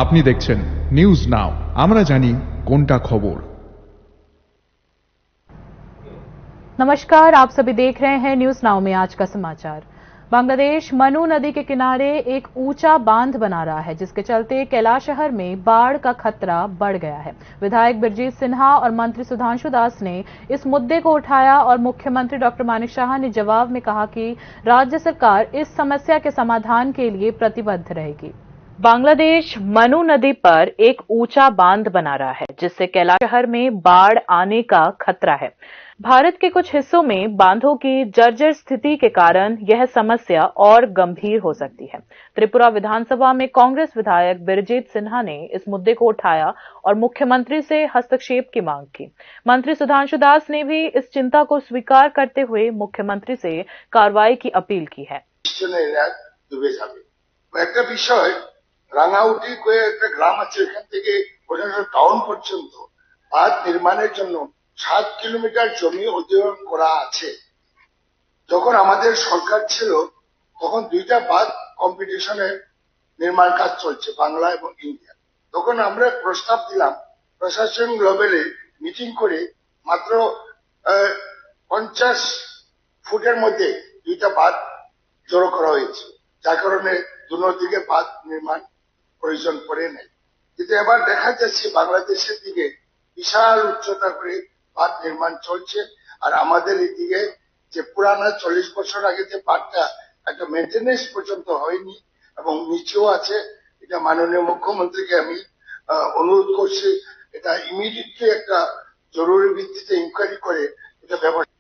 আপনি দেখছেন news now, আমরা জানি কোনটা খবর। नमस्कार, आप सभी देख रहे हैं न्यूज नाउ में आज का समाचार। बांग्लादेश मनु नदी के किनारे एक ऊंचा बांध बना रहा है, जिसके चलते कैलाशहर में बाढ़ का खतरा बढ़ गया है। विधायक बिरजीत सिन्हा और मंत्री सुधांशु दास ने इस मुद्दे को उठाया और मुख्यमंत्री डॉक्टर मानिक शाह ने जवाब में कहा कि राज्य सरकार इस समस्या के समाधान के लिए प्रतिबद्ध रहेगी। बांग्लादेश मनु नदी पर एक ऊंचा बांध बना रहा है, जिससे कैलाशहर में बाढ़ आने का खतरा है। भारत के कुछ हिस्सों में बांधों की जर्जर स्थिति के कारण यह समस्या और गंभीर हो सकती है। त्रिपुरा विधानसभा में कांग्रेस विधायक बिरजीत सिन्हा ने इस मुद्दे को उठाया और मुख्यमंत्री से हस्तक्षेप की मांग की। मंत्री सुधांशु दास ने भी इस चिंता को स्वीकार करते हुए मुख्यमंत्री से कार्रवाई की अपील की है। রাঙাউটি কয়ে একটা গ্রাম আছে, এখান থেকে পর্যন্ত টাউন পর্যন্ত বাঁধ নির্মাণের জন্য 7 কিলোমিটার জমি অধিগ্রহণ করা আছে। যখন আমাদের সরকার ছিল তখন 2টা বাঁধ কম্পিটিশনে নির্মাণ কাজ চলছে, বাংলা এবং ইন্ডিয়া। তখন আমরা প্রস্তাব দিলাম, প্রশাসন লেভেলে মিটিং করে মাত্র 50 ফুটের মধ্যে 2টা বাঁধ জড়ো করা হয়েছে, যার কারণে দুদিকে বাঁধ নির্মাণ প্রয়োজন পড়ে নাই। কিন্তু এবার দেখা যাচ্ছে বাংলাদেশের দিকে বিশাল উচ্চতা করে বাঁধ নির্মাণ চলছে, আর আমাদের এদিকে যে পুরানা 40 বছর আগে যে বাঁধটা একটা মেনটেনেন্স পর্যন্ত হয়নি এবং নিচেও আছে। এটা মাননীয় মুখ্যমন্ত্রীকে আমি অনুরোধ করছি, এটা ইমিডিয়েটলি একটা জরুরি ভিত্তিতে ইনকোয়ারি করে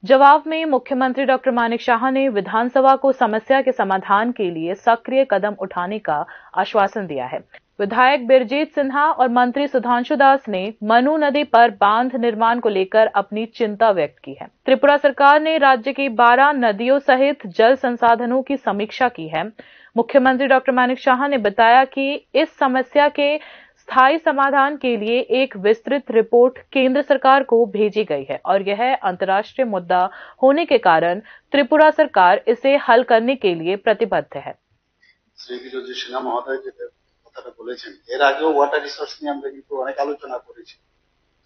जवाब में मुख्यमंत्री डॉक्टर मानिक शाह ने विधानसभा को समस्या के समाधान के लिए सक्रिय कदम उठाने का आश्वासन दिया है। विधायक बिरजीत सिन्हा और मंत्री सुधांशु दास ने मनु नदी पर बांध निर्माण को लेकर अपनी चिंता व्यक्त की है। त्रिपुरा सरकार ने राज्य की 12 नदियों सहित जल संसाधनों की समीक्षा की है। मुख्यमंत्री डॉक्टर मानिक शाह ने बताया कि इस समस्या के स्थायी समाधान के लिए एक विस्तृत रिपोर्ट केंद्र सरकार को भेजी गई है और यह अंतर्राष्ट्रीय मुद्दा होने के कारण त्रिपुरा सरकार इसे हल करने के लिए प्रतिबद्ध है। শ্রী বিরোধী সিনহা মহোদয় যে কথাটা বলেছেন, এর আগেও ওয়াটার রিসোর্স নিয়ে আমরা কিন্তু অনেক আলোচনা করেছি।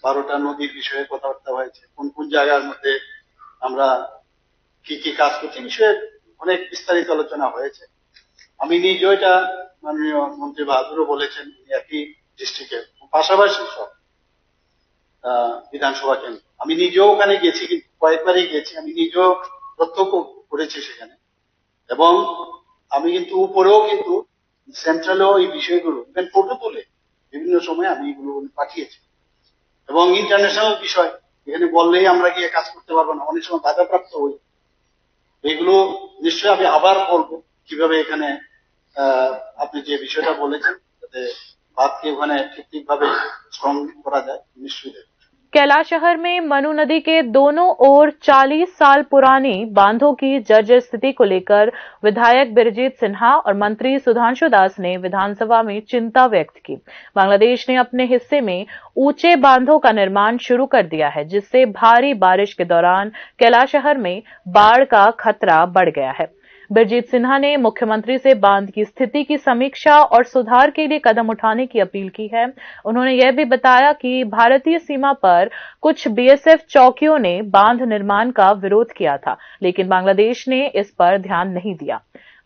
12টা নদীর বিষয়ে কথাবার্তা হয়েছে, কোন কোন জায়গার মধ্যে আমরা কি কি কাজ করছি বিষয়ে অনেক বিস্তারিত আলোচনা হয়েছে। আমি নিজেও এটা মাননীয় মন্ত্রী বাহাদুরও বলেছেন, একই ডিস্ট্রিক্টে পাশাপাশি সব বিধানসভা কেন্দ্র। আমি নিজেও ওখানে গেছি, কিন্তু কয়েকবারই গেছি, আমি নিজেও প্রত্যক্ষ করেছি সেখানে। এবং আমি কিন্তু উপরেও কিন্তু সেন্ট্রালেও এই বিষয়গুলো ইভেন ফটো তুলে বিভিন্ন সময় আমি এগুলো পাঠিয়েছি। এবং ইন্টারন্যাশনাল বিষয় এখানে বললেই আমরা গিয়ে কাজ করতে পারবো না, অনেক সময় বাধাপ্রাপ্ত হই। এগুলো নিশ্চয়ই আমি আবার বলবো কিভাবে এখানে আপনি যে বিষয়টা বলেছেন যাতে बात के ठीक भावे स्ट्रॉन्ग करा जाए, निश्चित है। कैलाशहर में मनु नदी के दोनों ओर 40 साल पुरानी बांधों की जर्जर स्थिति को लेकर विधायक बिरजीत सिन्हा और मंत्री सुधांशु दास ने विधानसभा में चिंता व्यक्त की। बांग्लादेश ने अपने हिस्से में ऊंचे बांधों का निर्माण शुरू कर दिया है, जिससे भारी बारिश के दौरान कैलाशहर में बाढ़ का खतरा बढ़ गया है। बिरजीत सिन्हा ने मुख्यमंत्री से बांध की स्थिति की समीक्षा और सुधार के लिए कदम उठाने की अपील की है। उन्होंने यह भी बताया कि भारतीय सीमा पर कुछ बीएसएफ चौकियों ने बांध निर्माण का विरोध किया था, लेकिन बांग्लादेश ने इस पर ध्यान नहीं दिया।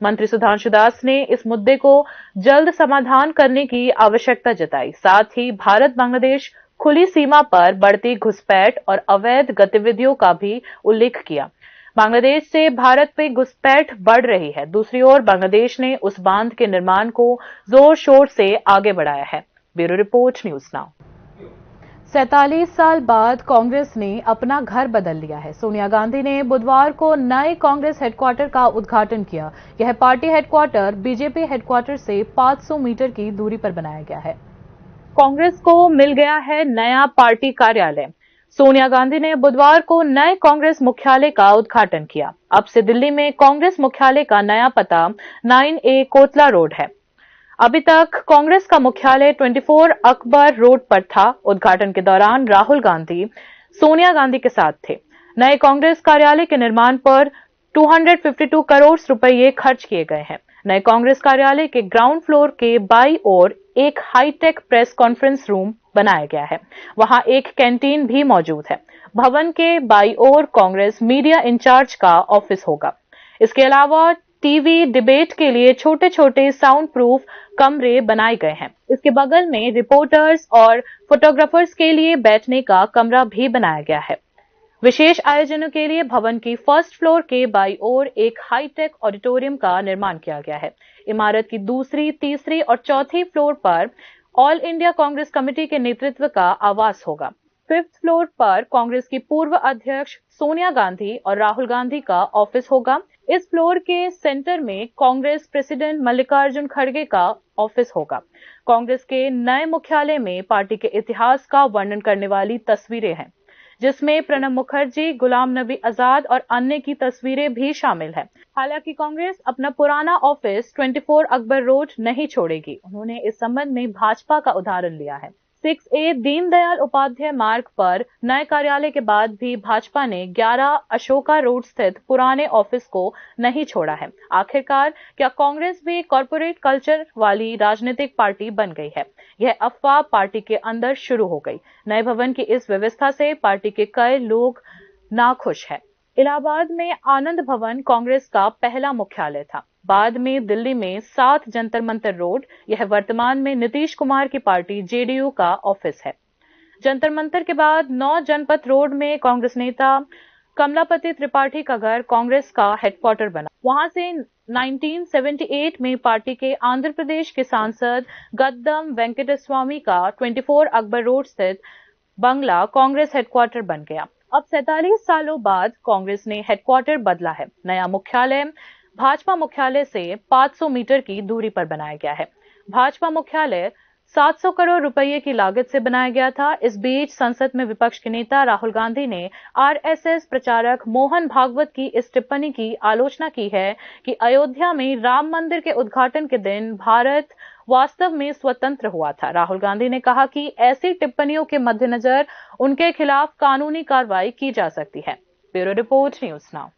मंत्री सुधांशु दास ने इस मुद्दे को जल्द समाधान करने की आवश्यकता जताई। साथ ही भारत बांग्लादेश खुली सीमा पर बढ़ती घुसपैठ और अवैध गतिविधियों का भी उल्लेख किया। बांग्लादेश से भारत में घुसपैठ बढ़ रही है। दूसरी ओर बांग्लादेश ने उस बांध के निर्माण को जोर शोर से आगे बढ़ाया है। Bureau report, news now. 47 साल बाद कांग्रेस ने अपना घर बदल लिया है। सोनिया गांधी ने बुधवार को नए कांग्रेस हेडक्वार्टर का उद्घाटन किया। यह पार्टी हेडक्वार्टर बीजेपी हेडक्वार्टर से 500 मीटर की दूरी पर बनाया गया है। कांग्रेस को मिल गया है नया पार्टी कार्यालय। सोनिया गांधी ने बुधवार को नए कांग्रेस मुख्यालय का उद्घाटन किया। अब से दिल्ली में कांग्रेस मुख्यालय का नया पता 9A कोतला रोड है। अभी तक कांग्रेस का मुख्यालय 24 अकबर रोड पर था। उद्घाटन के दौरान राहुल गांधी सोनिया गांधी के साथ थे। नए कांग्रेस कार्यालय के निर्माण पर 252 करोड़ रुपए खर्च किए गए हैं। नए कांग्रेस कार्यालय के ग्राउंड फ्लोर के बाईं ओर एक हाईटेक प्रेस कॉन्फ्रेंस रूम बनाया गया है। वहां एक कैंटीन भी मौजूद है। भवन के बाईं ओर कांग्रेस मीडिया इंचार्ज का ऑफिस होगा। इसके अलावा टीवी डिबेट के लिए छोटे छोटे साउंड प्रूफ कमरे बनाए गए हैं। इसके बगल में रिपोर्टर्स और फोटोग्राफर्स के लिए बैठने का कमरा भी बनाया गया है। विशेष आयोजनों के लिए भवन की फर्स्ट फ्लोर के बाईं ओर एक हाईटेक ऑडिटोरियम का निर्माण किया गया है। इमारत की दूसरी, तीसरी और चौथी फ्लोर पर ऑल इंडिया कांग्रेस कमेटी के नेतृत्व का आवास होगा। फिफ्थ फ्लोर पर कांग्रेस की पूर्व अध्यक्ष सोनिया गांधी और राहुल गांधी का ऑफिस होगा। इस फ्लोर के सेंटर में कांग्रेस प्रेसिडेंट मल्लिकार्जुन खड़गे का ऑफिस होगा। कांग्रेस के नए मुख्यालय में पार्टी के इतिहास का वर्णन करने वाली तस्वीरें हैं, जिसमें प्रणब मुखर्जी, गुलाम नबी आजाद और अन्य की तस्वीरें भी शामिल हैं। हालांकि कांग्रेस अपना पुराना ऑफिस 24 अकबर रोड नहीं छोड़ेगी। उन्होंने इस संबंध में भाजपा का उदाहरण लिया है। 6A दीनदयाल उपाध्याय मार्ग पर नए कार्यालय के बाद भी भाजपा ने 11 अशोका रोड स्थित पुराने ऑफिस को नहीं छोड़ा है। आखिरकार क्या कांग्रेस भी कॉर्पोरेट कल्चर वाली राजनीतिक पार्टी बन गई है? यह अफवाह पार्टी के अंदर शुरू हो गई। नए भवन की इस व्यवस्था से पार्टी के कई लोग नाखुश हैं। इलाहाबाद में आनंद भवन कांग्रेस का पहला मुख्यालय था। बाद में दिल्ली में 7 जंतर मंतर रोड, यह वर्तमान में नीतीश कुमार की पार्टी जेडीयू का ऑफिस है। जंतर मंतर के बाद 9 जनपथ रोड में कांग्रेस नेता कमलापति त्रिपाठी का घर कांग्रेस का हेडक्वार्टर बना। वहां से 1978 में पार्टी के आंध्र प्रदेश के सांसद गद्दम वेंकटेस्वामी का 24 अकबर रोड स्थित बंगला कांग्रेस हेडक्वार्टर बन गया। अब 47 सालों बाद कांग्रेस ने हेडक्वार्टर बदला है। नया मुख्यालय भाजपा मुख्यालय से 500 मीटर की दूरी पर बनाया गया है। भाजपा मुख्यालय 700 करोड़ रुपए की लागत से बनाया गया था। इस बीच संसद में विपक्ष के नेता राहुल गांधी ने आरएसएस प्रचारक मोहन भागवत की इस टिप्पणी की आलोचना की है कि अयोध्या में राम मंदिर के उद्घाटन के दिन भारत वास्तव में स्वतंत्र हुआ था। राहुल गांधी ने कहा कि ऐसी टिप्पणियों के मद्देनजर उनके खिलाफ कानूनी कार्रवाई की जा सकती है। Bureau report, news now.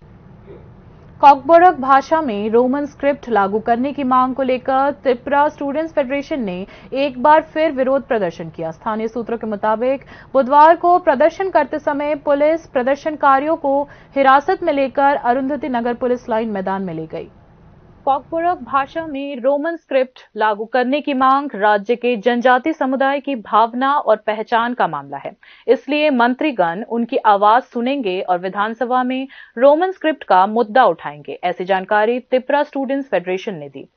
Kokborok भाषा में रोमन स्क्रिप्ट लागू करने की मांग को लेकर त्रिपुरा स्टूडेंट्स फेडरेशन ने एक बार फिर विरोध प्रदर्शन किया। स्थानीय सूत्रों के मुताबिक बुधवार को प्रदर्शन करते समय पुलिस प्रदर्शनकारियों को हिरासत में लेकर अरुंधति नगर पुलिस लाइन मैदान में ले गई। कॉकबोरोक भाषा में रोमन स्क्रिप्ट लागू करने की मांग राज्य के जनजाति समुदाय की भावना और पहचान का मामला है। इसलिए मंत्रीगण उनकी आवाज सुनेंगे और विधानसभा में रोमन स्क्रिप्ट का मुद्दा उठाएंगे। ऐसी जानकारी त्रिपुरा स्टूडेंट्स फेडरेशन ने दी।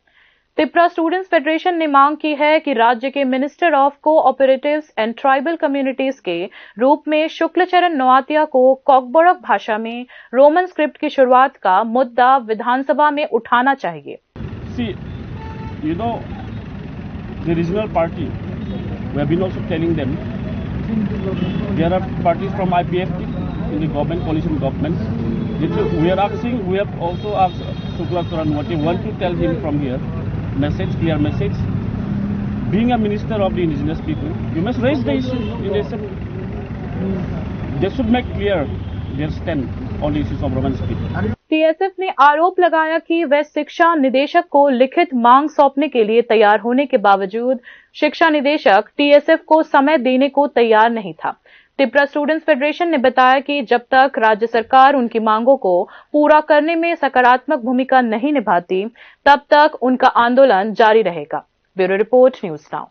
त्रिपुरा स्टूडेंट्स फेडरेशन ने मांग की है कि राज्य के minister of cooperatives and tribal communities के रूप में शुक्लचरण नोआतिया को कॉकबोरोक भाषा में रोमन स्क्रिप्ट की शुरुआत का मुद्दा विधानसभा में उठाना चाहिए। See, you know, the regional party, we have been also telling them, there are parties from IPFT in the government, coalition governments. We are asking, we have also asked Shuklacharn Nowatiya, want to tell him from here, message, clear message. Being a minister of the indigenous people, you must raise the issue in the assembly. They should make clear their stand on the issues of Roman script. TSF ने आरोप लगाया कि वह शिक्षा निदेशक को लिखित मांग सौंपने के लिए तैयार होने के बावजूद शिक्षा निदेशक टीएसएफ को समय देने को तैयार नहीं था। त्रिपुरा स्टूडेंट्स फेडरेशन ने बताया कि जब तक राज्य सरकार उनकी मांगों को पूरा करने में सकारात्मक भूमिका नहीं निभाती, तब तक उनका आंदोलन जारी रहेगा। Bureau report, news now.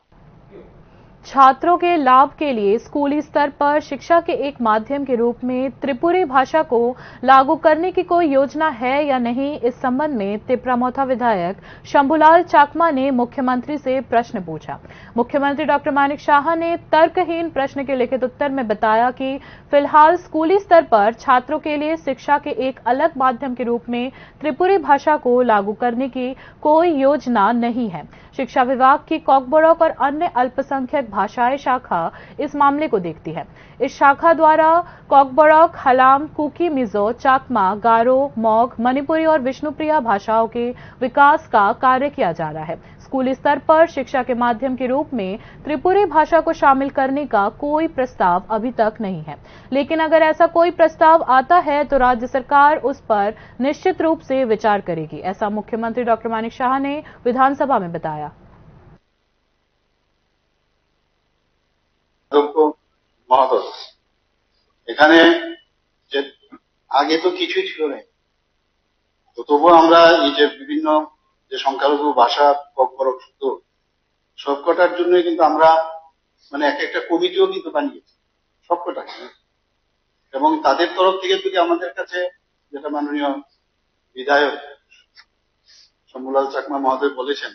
छात्रों के लाभ के लिए स्कूली स्तर पर शिक्षा के एक माध्यम के रूप में त्रिपुरी भाषा को लागू करने की कोई योजना है या नहीं, इस संबंध में तिपरामौथा विधायक शंभूलाल चाकमा ने मुख्यमंत्री से प्रश्न पूछा। मुख्यमंत्री डॉक्टर मानिक शाह ने तर्कहीन प्रश्न के लिखित उत्तर में बताया कि फिलहाल स्कूली स्तर पर छात्रों के लिए शिक्षा के एक अलग माध्यम के रूप में त्रिपुरी भाषा को लागू करने की कोई योजना नहीं है। शिक्षा विभाग की कॉकबोरोक और अन्य अल्पसंख्यक भाषाएं शाखा इस मामले को देखती है। इस शाखा द्वारा कॉकबोरोक, हलाम, कुकी, मिजो, चाकमा, गारो, मॉग, मणिपुरी और विष्णुप्रिया भाषाओं के विकास का कार्य किया जा रहा है। स्कूली स्तर पर शिक्षा के माध्यम के रूप में त्रिपुरी भाषा को शामिल करने का कोई प्रस्ताव अभी तक नहीं है, लेकिन अगर ऐसा कोई प्रस्ताव आता है तो राज्य सरकार उस पर निश्चित रूप से विचार करेगी, ऐसा मुख्यमंत्री डॉक्टर मानिक शाह ने विधानसभा में बताया। অধ্যক্ষ মহোদয়, এখানে যে আগে তো কিছুই ছিল না, তো তবুও আমরা এই যে বিভিন্ন যে সংখ্যালঘু ভাষা শুদ্ধ সবকটার জন্য কিন্তু আমরা মানে একটা কমিটিও কিন্তু বানিয়েছি সবকটা, এবং তাদের তরফ থেকে যদি আমাদের কাছে যেটা মাননীয় বিধায়ক শম্ভুলাল চাকমা মহোদয় বলেছেন,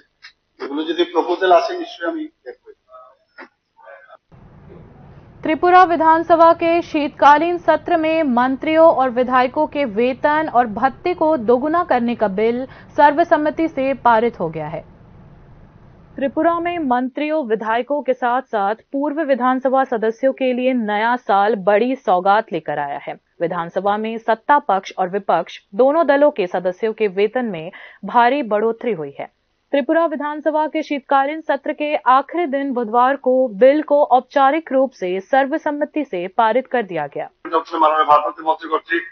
এগুলো যদি প্রপোজাল আসে নিশ্চয়ই আমি দেখবো। त्रिपुरा विधानसभा के शीतकालीन सत्र में मंत्रियों और विधायकों के वेतन और भत्ते को दोगुना करने का बिल सर्वसम्मति से पारित हो गया है। त्रिपुरा में मंत्रियों विधायकों के साथ साथ पूर्व विधानसभा सदस्यों के लिए नया साल बड़ी सौगात लेकर आया है। विधानसभा में सत्ता पक्ष और विपक्ष दोनों दलों के सदस्यों के वेतन में भारी बढ़ोतरी हुई है। त्रिपुरा विधानसभा के शीतकालीन सत्र के आखिरी दिन बुधवार को बिल को औपचारिक रूप से सर्वसम्मति से पारित कर दिया गया। মাননীয় ভারপ্রাপ্ত মন্ত্রী কর্তৃক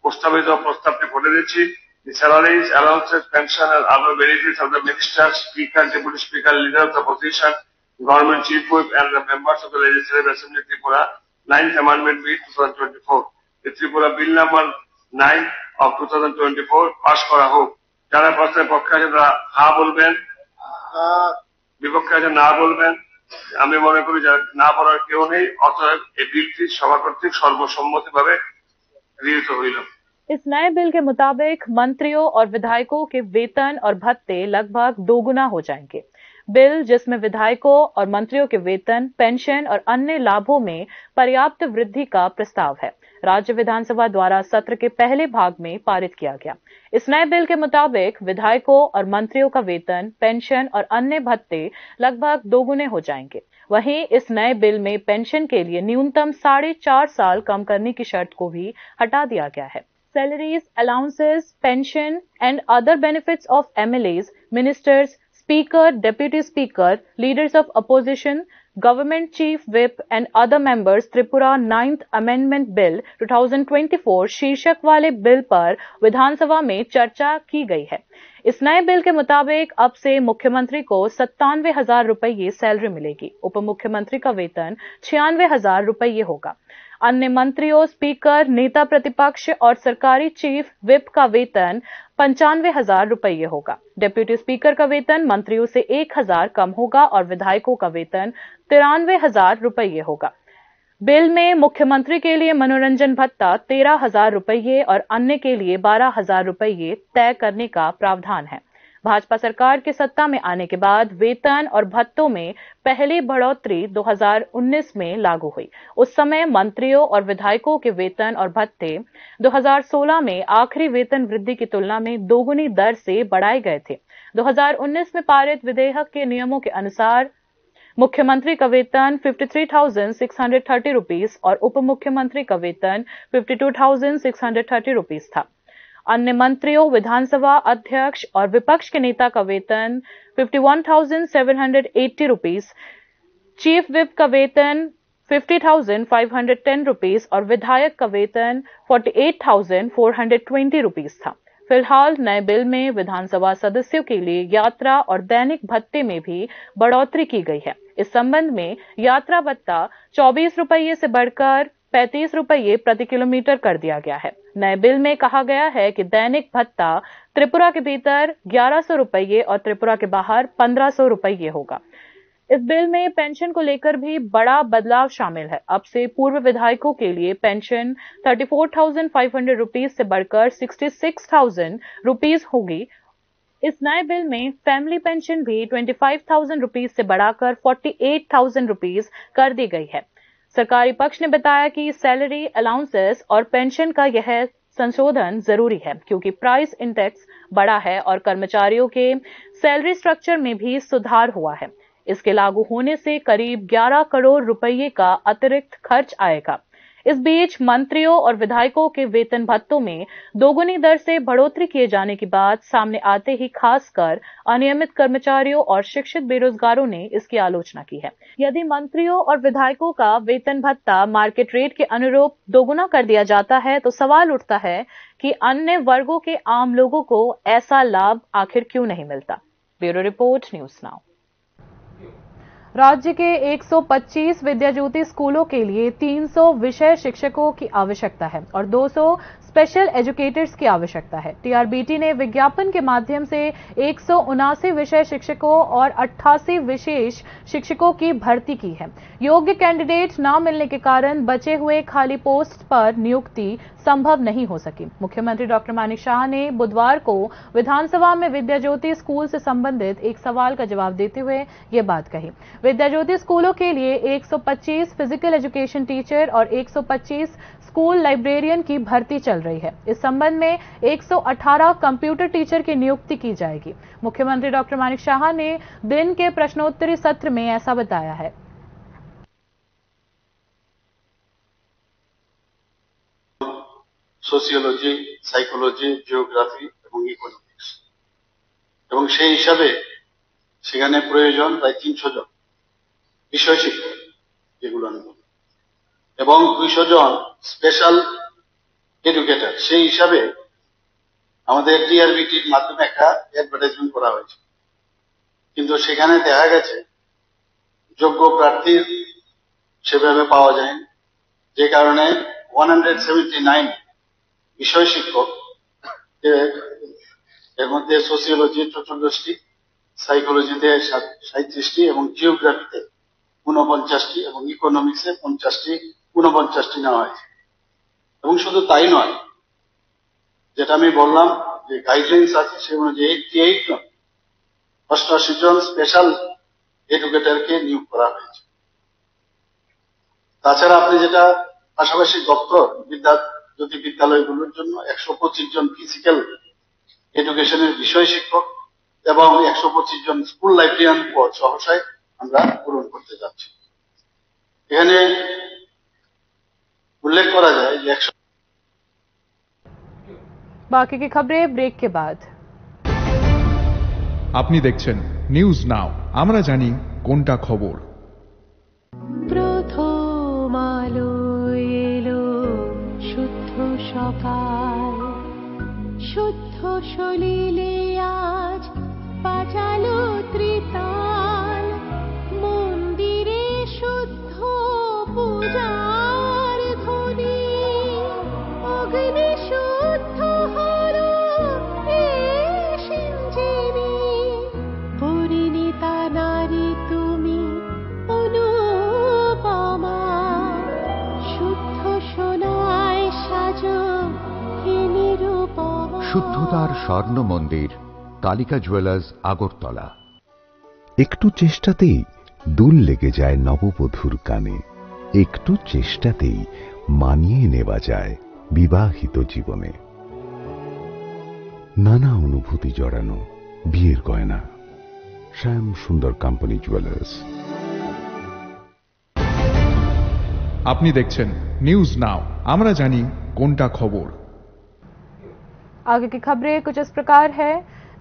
প্রস্তাবিত প্রস্তাবটি পড়ে দিচ্ছি। The salaries, allowances, pension and other benefits of the ministers, speaker, deputy speaker, leader of the opposition, government chief whip and the members of the Legislative Assembly Tripura, 9th Amendment Bill 2024. The Tripura Bill number 9 of 2024 pass করা হোক। যারা প্রস্তাবের পক্ষে আছেন তারা হা বলবেন, বিপক্ষে আছেন না বলবেন। আমি মনে করি যে না বলার কেউ নেই, অতএব এই বিলটি সভা কর্তৃক সর্বসম্মতিভাবে গৃহীত হইল। इस नए बिल के मुताबिक मंत्रियों और विधायकों के वेतन और भत्ते लगभग दोगुना हो जाएंगे। बिल जिसमें विधायकों और मंत्रियों के वेतन, पेंशन और अन्य लाभों में पर्याप्त वृद्धि का प्रस्ताव है, राज्य विधानसभा द्वारा सत्र के पहले भाग में पारित किया गया। इस नए बिल के मुताबिक विधायकों और मंत्रियों का वेतन, पेंशन और अन्य भत्ते लगभग दोगुने हो जाएंगे। वहीं इस नए बिल में पेंशन के लिए न्यूनतम 4.5 साल कम करने की शर्त को भी हटा दिया गया है। Salaries, allowances, pension and other benefits of MLAs, ministers, speaker, deputy speaker, leaders of opposition, government chief whip and other members Tripura 9th Amendment Bill 2024 शीर्षक वाले बिल पर विधानसभा में चर्चा की गई है। इस नए बिल के मुताबिक अब से मुख्यमंत्री को 97,000 रुपये सैलरी मिलेगी। उप मुख्यमंत्री का वेतन 96,000 रुपये होगा। अन्य मंत्रियों, स्पीकर, नेता प्रतिपक्ष और सरकारी चीफ विप का वेतन 95,000 रुपये होगा। डिप्टी स्पीकर का वेतन मंत्रियों से 1,000 कम होगा और विधायकों का वेतन 93,000 रुपये होगा। बिल में मुख्यमंत्री के लिए मनोरंजन भत्ता 13,000 रुपये और अन्य के लिए 12,000 रुपये तय करने का प्रावधान है। भाजपा सरकार के सत्ता में आने के बाद वेतन और भत्तों में पहली बढ़ोतरी 2019 में लागू हुई। उस समय मंत्रियों और विधायकों के वेतन और भत्ते 2016 में आखिरी वेतन वृद्धि की तुलना में दोगुनी दर से बढ़ाए गए थे। 2019 में पारित विधेयक के नियमों के अनुसार मुख्यमंत्री का वेतन 53,630 रुपीस और उप मुख्यमंत्री का वेतन 52,630 रुपीस था। अन्य मंत्रियों, विधानसभा अध्यक्ष और विपक्ष के नेता का वेतन 51,780 रुपीस, चीफ विप का वेतन 50,510 रुपीस और विधायक का वेतन 48,420 रुपीस था। फिलहाल नए बिल में विधानसभा सदस्यों के लिए यात्रा और दैनिक भत्ते में भी बढ़ोतरी की गई है। इस संबंध में यात्रा भत्ता 24 रुपये से बढ़कर 35 रुपये प्रति किलोमीटर कर दिया गया है। नए बिल में कहा गया है कि दैनिक भत्ता त्रिपुरा के भीतर 1100 रुपये और त्रिपुरा के बाहर 1500 रुपये होगा। इस बिल में पेंशन को लेकर भी बड़ा बदलाव शामिल है। अब से पूर्व विधायकों के लिए पेंशन 34,500 रुपीज से बढ़कर 66,000 रुपीज होगी। इस नए बिल में फैमिली पेंशन भी 25,000 रुपीज से बढ़ाकर 48,000 रुपीज कर दी गई है। सरकारी पक्ष ने बताया कि सैलरी, अलाउंसेस और पेंशन का यह संशोधन जरूरी है क्योंकि प्राइस इंडेक्स बढ़ा है और कर्मचारियों के सैलरी स्ट्रक्चर में भी सुधार हुआ है। इसके लागू होने से करीब 11 करोड़ रुपये का अतिरिक्त खर्च आएगा। इस बीच मंत्रियों और विधायकों के वेतन भत्तों में दोगुनी दर से बढ़ोतरी किए जाने की बात सामने आते ही खासकर अनियमित कर्मचारियों और शिक्षित बेरोजगारों ने इसकी आलोचना की है। यदि मंत्रियों और विधायकों का वेतन भत्ता मार्केट रेट के अनुरूप दोगुना कर दिया जाता है तो सवाल उठता है कि अन्य वर्गों के आम लोगों को ऐसा लाभ आखिर क्यों नहीं मिलता। Bureau report, news now. राज्य के 125 विद्याज्योति स्कूलों के लिए 300 विषय शिक्षकों की आवश्यकता है और 200 स्पेशल एजुकेटर्स की आवश्यकता है। टीआरबीटी ने विज्ञापन के माध्यम से 179 विषय शिक्षकों और 88 विशेष शिक्षकों की भर्ती की है। योग्य कैंडिडेट न मिलने के कारण बचे हुए खाली पोस्ट पर नियुक्ति संभव नहीं हो सकी। मुख्यमंत्री डॉक्टर मानिक शाह ने बुधवार को विधानसभा में विद्याज्योति स्कूल से संबंधित एक सवाल का जवाब देते हुए ये बात कही। विद्याज्योति स्कूलों के लिए 125 फिजिकल एजुकेशन टीचर और 125 स्कूल लाइब्रेरियन की भर्ती चल रही है। इस संबंध में 118 कंप्यूटर टीचर की नियुक्ति की जाएगी। मुख्यमंत्री डॉक्टर मानिक शाह ने दिन के प्रश्नोत्तरी सत्र में ऐसा बताया है। সোসিওলজি, সাইকোলজি, জিওগ্রাফি এবং ইকোনমিক্স, এবং সেই হিসাবে সেখানে প্রয়োজন প্রায় 300 জন বিষয় শিক্ষক, যেগুলো আমি বলি, এবং 200 জন স্পেশাল এডুকেটর। সেই হিসাবে আমাদের টিআরবিটির মাধ্যমে একটা অ্যাডভার্টাইজমেন্ট করা হয়েছে, কিন্তু সেখানে দেখা গেছে যোগ্য প্রার্থী সেভাবে পাওয়া যায়নি, যে কারণে 179 বিষয় শিক্ষক, এর মধ্যে সোসিওলজি 44টি, সাইকোলজিতে 37টি এবং জিওগ্রাফিতে 49টি এবং ইকোনমিক্সে 49টি নেওয়া হয়েছে। এবং শুধু তাই নয়, যেটা আমি বললাম যে গাইডলাইন্স আছে সে অনুযায়ী 88 জন 88 জন স্পেশাল এডুকেটরকে নিয়োগ করা হয়েছে। তাছাড়া আপনি যেটা পাশাপাশি দপ্তর যদি বিদ্যালয়গুলোর জন্য 125 জন ফিজিক্যাল এডুকেশনের বিষয় শিক্ষক এবং 125 জন স্কুল লাইব্রেরিয়ান পদ সহসায় আমরা পূরণ করতে যাচ্ছি। এখানে উল্লেখ করা যায় যে बाकी की खबरें ब्रेक के बाद। আপনি দেখছেন নিউজ নাও, আমরা জানি কোনটা খবর। প্রথম আলো এলো শুদ্ধ সকাল, শুদ্ধ সলিলে আজ বাজালো ত্রিতাল, মন্দিরে শুদ্ধ পূজার ধ্বনি, অগ্নি শুদ্ধ হলো সিঞ্জিনী, পরিণীতা নারী তুমি অনুপমা, শুদ্ধ সোনায় সাজো হে নিরুপমা। শুদ্ধতার স্বর্ণ মন্দির, কালিকা জুয়েলার্স, আগরতলা। একটু চেষ্টাতেই দুল লেগে যায় নববধূর কানে, একটু চেষ্টাতেই মানিয়ে নেওয়া যায় বিবাহিত জীবনে। নানা অনুভূতি জড়ানো বিয়ের গয়না, শ্যাম সুন্দর কোম্পানি জুয়েলার্স। আপনি দেখছেন নিউজ নাও, আমরা জানি কোনটা খবর। आगे की खबरें कुछ इस प्रकार है।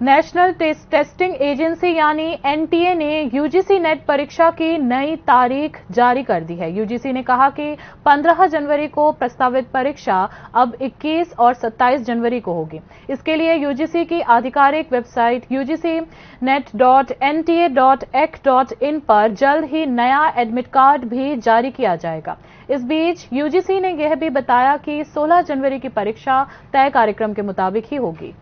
नेशनल टेस्टिंग एजेंसी यानी एनटीए ने यूजीसी नेट परीक्षा की नई तारीख जारी कर दी है। यूजीसी ने कहा कि 15 जनवरी को प्रस्तावित परीक्षा अब 21 और 27 जनवरी को होगी। इसके लिए यूजीसी की आधिकारिक वेबसाइट ugcnet.nta.ac.in पर जल्द ही नया एडमिट कार्ड भी जारी किया जाएगा। इस बीच यूजीसी ने यह भी बताया कि 16 जनवरी की परीक्षा तय कार्यक्रम के मुताबिक ही होगी।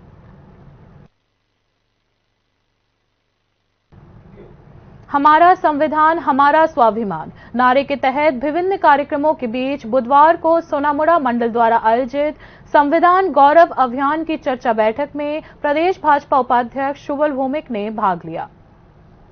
हमारा संविधान हमारा स्वाभिमान नारे के तहत विभिन्न कार्यक्रमों के बीच बुधवार को सोनामुड़ा मंडल द्वारा आयोजित संविधान गौरव अभियान की चर्चा बैठक में प्रदेश भाजपा उपाध्यक्ष सुबोल भौमिक ने भाग लिया।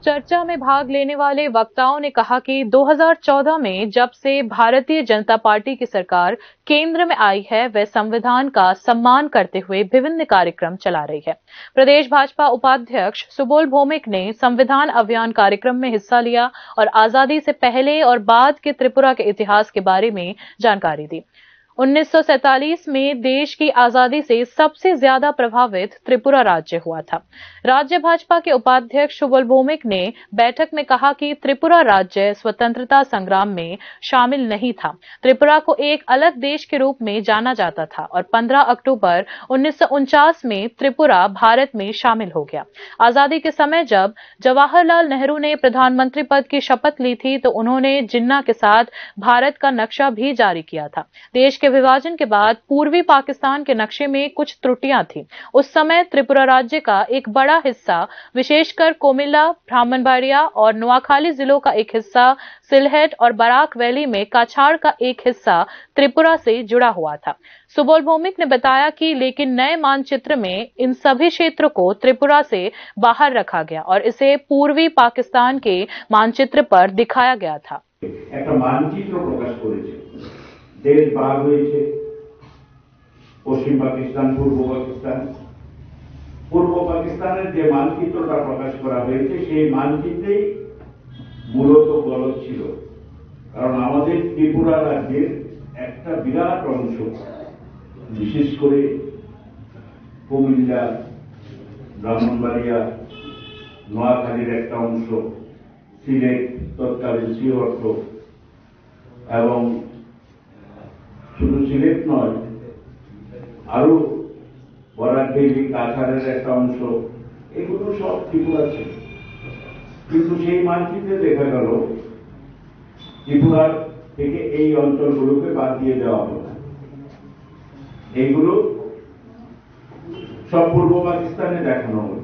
चर्चा में भाग लेने वाले वक्ताओं ने कहा कि 2014 में जब से भारतीय जनता पार्टी की सरकार केंद्र में आई है, वह संविधान का सम्मान करते हुए विभिन्न कार्यक्रम चला रही है। प्रदेश भाजपा उपाध्यक्ष सुबोल भौमिक ने संविधान अभियान कार्यक्रम में हिस्सा लिया और आजादी से पहले और बाद के त्रिपुरा के इतिहास के बारे में जानकारी दी। 1947 में देश की आजादी से सबसे ज्यादा प्रभावित त्रिपुरा राज्य हुआ था। राज्य भाजपा के उपाध्यक्ष सुबोल भौमिक ने बैठक में कहा कि त्रिपुरा राज्य स्वतंत्रता संग्राम में शामिल नहीं था। त्रिपुरा को एक अलग देश के रूप में जाना जाता था और 15 अक्टूबर 1949 में त्रिपुरा भारत में शामिल हो गया। आजादी के समय जब जवाहरलाल नेहरू ने प्रधानमंत्री पद की शपथ ली थी तो उन्होंने जिन्ना के साथ भारत का नक्शा भी जारी किया था। देश के विभाजन के बाद पूर्वी पाकिस्तान के नक्शे में कुछ त्रुटियां थी। उस समय त्रिपुरा राज्य का एक बड़ा हिस्सा, विशेषकर कोमिल्ला, ब्राह्मणबाड़िया और नोआखाली जिलों का एक हिस्सा, सिलहेट और बराक वैली में काछाड़ का एक हिस्सा त्रिपुरा से जुड़ा हुआ था। सुबोल भौमिक ने बताया कि लेकिन नए मानचित्र में इन सभी क्षेत्रों को त्रिपुरा से बाहर रखा गया और इसे पूर्वी पाकिस्तान के मानचित्र पर दिखाया गया था। একটা মানচিত্র প্রকাশ করেছে, দেশ ভাগ হয়েছে, পশ্চিম পাকিস্তান, পূর্ব পাকিস্তানের যে মানচিত্রটা প্রকাশ করা হয়েছে সেই মানচিত্রেই মূলত গলদ ছিল। কারণ আমাদের ত্রিপুরা রাজ্যের একটা বিরাট অংশ, বিশেষ করে কুমিল্লা, ব্রাহ্মণবাড়িয়া, নোয়াখালীর একটা অংশ, সিলেট, তৎকালীন শ্রীহট্ট এবং শুধু সিলেট নয়, আরো বরাকভেলী, কাছাড়ের একটা অংশ, এগুলো সব ত্রিপুরা ছিল। কিন্তু সেই মানচিত্রে দেখা গেল ত্রিপুরার থেকে এই অঞ্চলগুলোকে বাদ দিয়ে দেওয়া হলো। এইগুলো सब पूर्व पाकिस्तान में देखना होगा।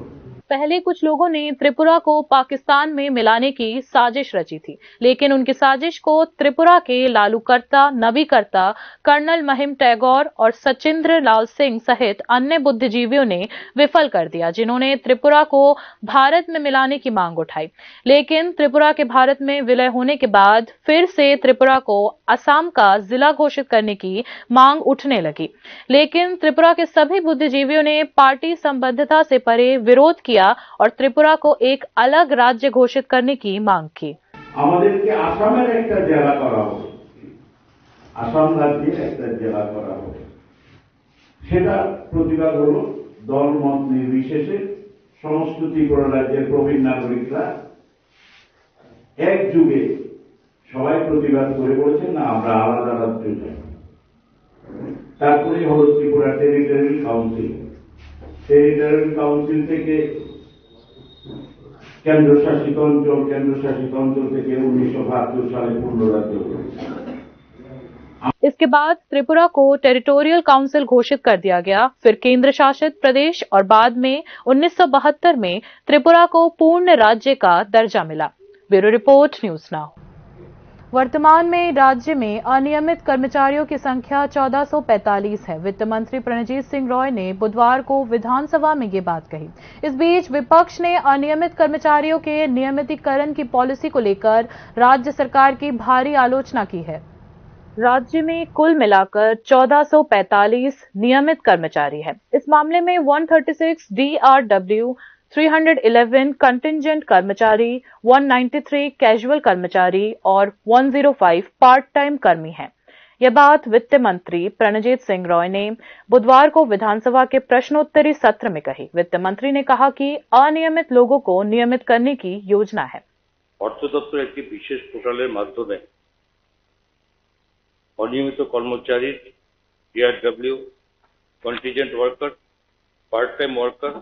पहले कुछ लोगों ने त्रिपुरा को पाकिस्तान में मिलाने की साजिश रची थी, लेकिन उनकी साजिश को त्रिपुरा के लालूकर्ता, नवीकर्ता कर्नल महिम टैगोर और सचिंद्र लाल सिंह सहित अन्य बुद्धिजीवियों ने विफल कर दिया, जिन्होंने त्रिपुरा को भारत में मिलाने की मांग उठाई। लेकिन त्रिपुरा के भारत में विलय होने के बाद फिर से त्रिपुरा को असम का जिला घोषित करने की मांग उठने लगी, लेकिन त्रिपुरा के सभी बुद्धिजीवियों ने पार्टी संबद्धता से परे विरोध किया और त्रिपुरा को एक अलग राज्य घोषित करने की मांग की। আমাদেরকে আসামের একটা জেলা করা হবে, আসাম রাজ্যের একটা জেলা করা হবে। সেটা প্রতিবাদ হলো দল মত নির্বিশেষে সমস্ত ত্রিপুরা রাজ্যের প্রবীণ নাগরিকরা এক যুগে সবাই প্রতিবাদ করে বলছেন না আমরা আলাদা রাজ্য চাই। তারপরে হলো Tripura territorial council. Territorial council থেকে কেন্দ্রশাসিত অঞ্চল থেকে 1972 साले पूर्ण राज्य हुए। इसके बाद त्रिपुरा को टेरिटोरियल काउंसिल घोषित कर दिया गया, फिर केंद्र शासित प्रदेश और बाद में 1972 में त्रिपुरा को पूर्ण राज्य का दर्जा मिला। Bureau report, news now. वर्तमान में राज्य में अनियमित कर्मचारियों की संख्या 1445 है। वित्त मंत्री प्रणजीत सिंह रॉय ने बुधवार को विधानसभा में ये बात कही। इस बीच विपक्ष ने अनियमित कर्मचारियों के नियमितीकरण की पॉलिसी को लेकर राज्य सरकार की भारी आलोचना की है। राज्य में कुल मिलाकर 1445 नियमित कर्मचारी है। इस मामले में 136 DRW, 311 कंटिंजेंट कर्मचारी, 193 कैजुअल कर्मचारी और 105 पार्ट टाइम कर्मी हैं। यह बात वित्त मंत्री प्रणजीत सिंह रॉय ने बुधवार को विधानसभा के प्रश्नोत्तरी सत्र में कही। वित्त मंत्री ने कहा कि अनियमित लोगों को नियमित करने की योजना है। अर्थ दफ्तर एक विशेष पोर्टालेर माध्यमे अनियमित कर्मचारी, DRW, contingent worker, part time worker,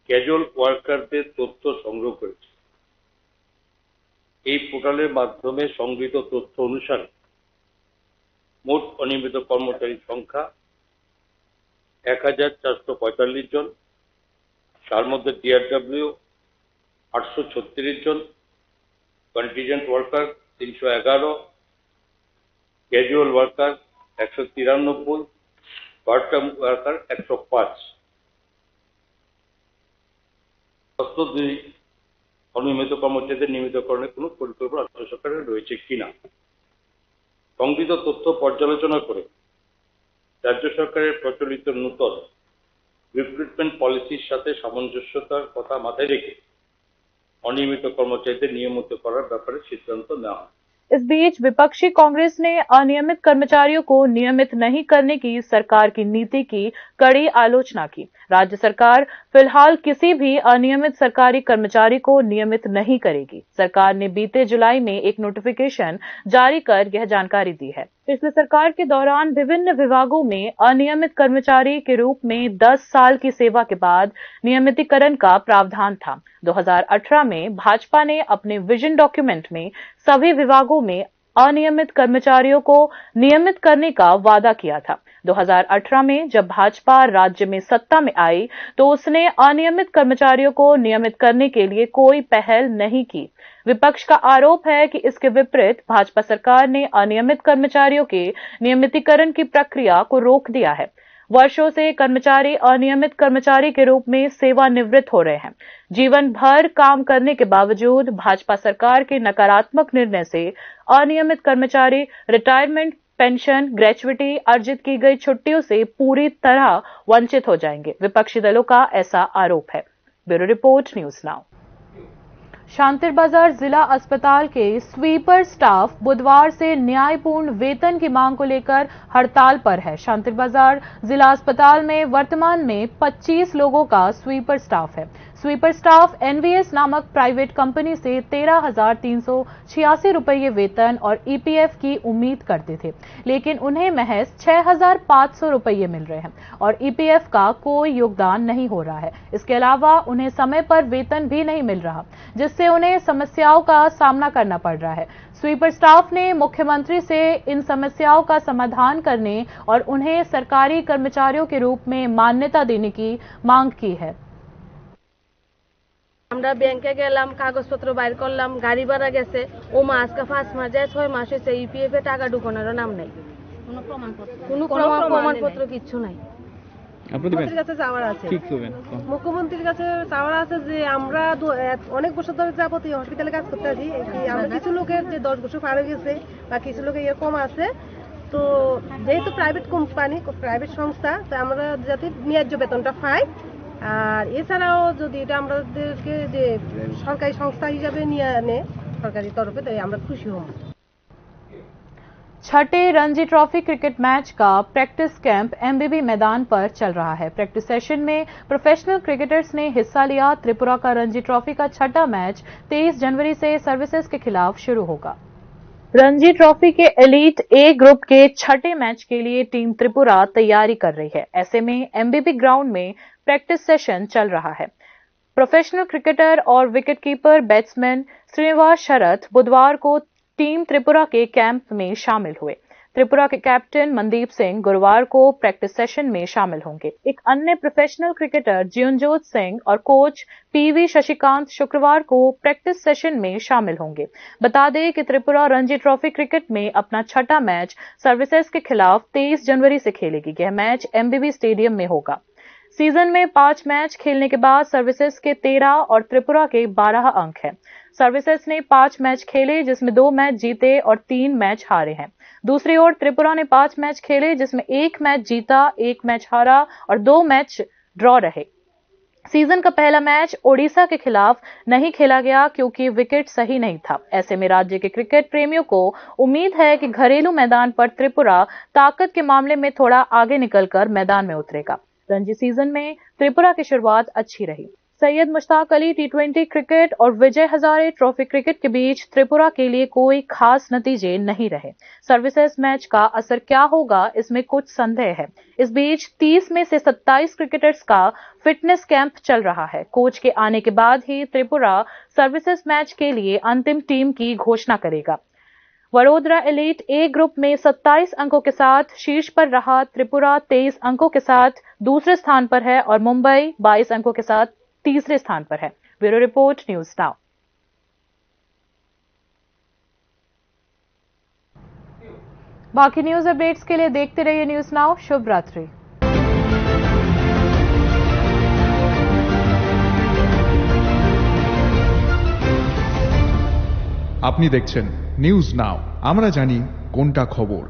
casual ওয়ার্কারদের তথ্য সংগ্রহ করেছে। এই পোর্টালের মাধ্যমে সংগৃহীত তথ্য অনুসারে মোট অনিয়মিত কর্মচারীর সংখ্যা 1445 জন। তার মধ্যে DRW 836 জন, contingent worker 311, casual worker 193, part time worker 105। অনিয়মিত কর্মচারীদের নিয়মিতকরণের কোন পরিকল্পনা রাজ্য সরকারের রয়েছে কিনা সংগৃহীত তথ্য পর্যালোচনা করে রাজ্য সরকারের প্রচলিত নূতন রিক্রুটমেন্ট পলিসির সাথে সামঞ্জস্যতার কথা মাথায় রেখে অনিয়মিত কর্মচারীদের নিয়মিত করার ব্যাপারে সিদ্ধান্ত নেওয়া হয়। इस बीच विपक्षी कांग्रेस ने अनियमित कर्मचारियों को नियमित नहीं करने की सरकार की नीति की कड़ी आलोचना की। राज्य सरकार फिलहाल किसी भी अनियमित सरकारी कर्मचारी को नियमित नहीं करेगी। सरकार ने बीते जुलाई में एक नोटिफिकेशन जारी कर यह जानकारी दी है। पिछले सरकार के दौरान विभिन्न विभागों में अनियमित कर्मचारी के रूप में 10 साल की सेवा के बाद नियमितीकरण का प्रावधान था। 2018 में भाजपा ने अपने विजन डॉक्यूमेंट में सभी विभागों में अनियमित कर्मचारियों को नियमित करने का वादा किया था। 2018 में जब भाजपा राज्य में सत्ता में आई तो उसने अनियमित कर्मचारियों को नियमित करने के लिए कोई पहल नहीं की। विपक्ष का आरोप है कि इसके विपरीत भाजपा सरकार ने अनियमित कर्मचारियों के नियमितीकरण की प्रक्रिया को रोक दिया है। वर्षों से कर्मचारी अनियमित कर्मचारी के रूप में सेवानिवृत्त हो रहे हैं। जीवन भर काम करने के बावजूद भाजपा सरकार के नकारात्मक निर्णय से अनियमित कर्मचारी रिटायरमेंट, पेंशन, ग्रेच्युटी, अर्जित की गई छुट्टियों से पूरी तरह वंचित हो जाएंगे। विपक्षी दलों का ऐसा आरोप है। Bureau report, news now. शांतिर बाजार जिला अस्पताल के स्वीपर स्टाफ बुधवार से न्यायपूर्ण वेतन की मांग को लेकर हड़ताल पर है। शांतिर बाजार जिला अस्पताल में वर्तमान में 25 लोगों का स्वीपर स्टाफ है। स्वीपर स्टाफ एनवीएस नामक प्राइवेट कंपनी से 13,386 रुपये वेतन और ईपीएफ की उम्मीद करते थे, लेकिन उन्हें महज 6,500 रुपये मिल रहे हैं और ईपीएफ का कोई योगदान नहीं हो रहा है। इसके अलावा उन्हें समय पर वेतन भी नहीं मिल रहा, जिससे उन्हें समस्याओं का सामना करना पड़ रहा है। स्वीपर स्टाफ ने मुख्यमंत्री से इन समस्याओं का समाधान करने और उन्हें सरकारी कर्मचारियों के रूप में मान्यता देने की मांग की है। আমরা ব্যাংকে গেলাম, কাগজপত্র বাইর করলাম, গাড়ি ভাড়া গেছে, ও মাসকে 5 মাস যায়, 6 মাস হয়েছে, ইপিএফ এ টাকা ঢুকানোর নাম নাই, কোনো প্রমাণপত্র কিচ্ছু নাই। মুখ্যমন্ত্রীর কাছে চাওয়ার আছে, মুখ্যমন্ত্রীর কাছে চাওয়ার আছে যে আমরা অনেক বছর ধরে যাবতীয় হসপিটালে কাজ করতে আছি, আমরা কিছু লোকের যে 10 বছর পার হয়ে গেছে বা কিছু লোকের এরকম আছে, তো যেহেতু প্রাইভেট কোম্পানি, প্রাইভেট সংস্থা, তো আমরা যাতে ন্যায্য বেতনটা পাই। আর এছাড়াও যদি এটা আমাদেরকে যে সরকারি সংস্থা হিসাবে নিয়ে আনে সরকারি তরফে, তাই আমরা খুশি হব। छठे रणजी ट्रॉफी क्रिकेट मैच का प्रैक्टिस कैंप एमबीबी मैदान पर चल रहा है। प्रैक्टिस सेशन में प्रोफेशनल क्रिकेटर्स ने हिस्सा लिया। त्रिपुरा का रणजी ट्रॉफी का छठा मैच 23 जनवरी से सर्विसेज के खिलाफ शुरू होगा। रणजी ट्रॉफी के एलीट ए ग्रुप के छठे मैच के लिए टीम त्रिपुरा तैयारी कर रही है। ऐसे में एमबीबी ग्राउंड में प्रैक्टिस सेशन चल रहा है। प्रोफेशनल क्रिकेटर और विकेटकीपर बैट्समैन श्रीनिवास शरथ बुधवार को टीम त्रिपुरा के कैंप में शामिल हुए। त्रिपुरा के कैप्टन मनदीप सिंह गुरुवार को प्रैक्टिस सेशन में शामिल होंगे। एक अन्य प्रोफेशनल क्रिकेटर जीवनजोत सिंह और कोच पीवी शशिकांत शुक्रवार को प्रैक्टिस सेशन में शामिल होंगे। बता दें कि त्रिपुरा रणजी ट्रॉफी क्रिकेट में अपना छठा मैच सर्विसेज के खिलाफ 23 जनवरी से खेलेगी। यह मैच एमबीबी स्टेडियम में होगा। सीजन में 5 मैच खेलने के बाद सर्विसेज के 13 और त्रिपुरा के 12 अंक हैं। सर्विसेज ने 5 मैच खेले जिसमें 2 मैच जीते और 3 मैच हारे हैं। दूसरी ओर त्रिपुरा ने 5 मैच खेले जिसमें 1 मैच जीता, 1 मैच हारा और 2 मैच ड्रॉ रहे। सीजन का पहला मैच ओडिशा के खिलाफ नहीं खेला गया क्योंकि विकेट सही नहीं था। ऐसे में राज्य के क्रिकेट प्रेमियों को उम्मीद है कि घरेलू मैदान पर त्रिपुरा ताकत के मामले में थोड़ा आगे निकलकर मैदान में उतरेगा। रणजी सीजन में त्रिपुरा की शुरुआत अच्छी रही। सैयद मुश्ताक अली टी20 क्रिकेट और विजय हजारे ट्रॉफी क्रिकेट के बीच त्रिपुरा के लिए कोई खास नतीजे नहीं रहे। सर्विसेज मैच का असर क्या होगा, इसमें कुछ संदेह है। इस बीच 30 में से 27 क्रिकेटर्स का फिटनेस कैंप चल रहा है। कोच के आने के बाद ही त्रिपुरा सर्विसेज मैच के लिए अंतिम टीम की घोषणा करेगा। वडोदरा एलीट ए ग्रुप में 27 अंकों के साथ शीर्ष पर रहा। त्रिपुरा 23 अंकों के साथ दूसरे स्थान पर है और मुंबई 22 अंकों के साथ तीसरे स्थान पर है। Bureau report, news now. बाकी न्यूज अपडेट्स के लिए देखते रहिए न्यूज नाउ। शुभ रात्रि। আপনি দেখছেন নিউজ নাও। আমরা জানি কোনটা খবর।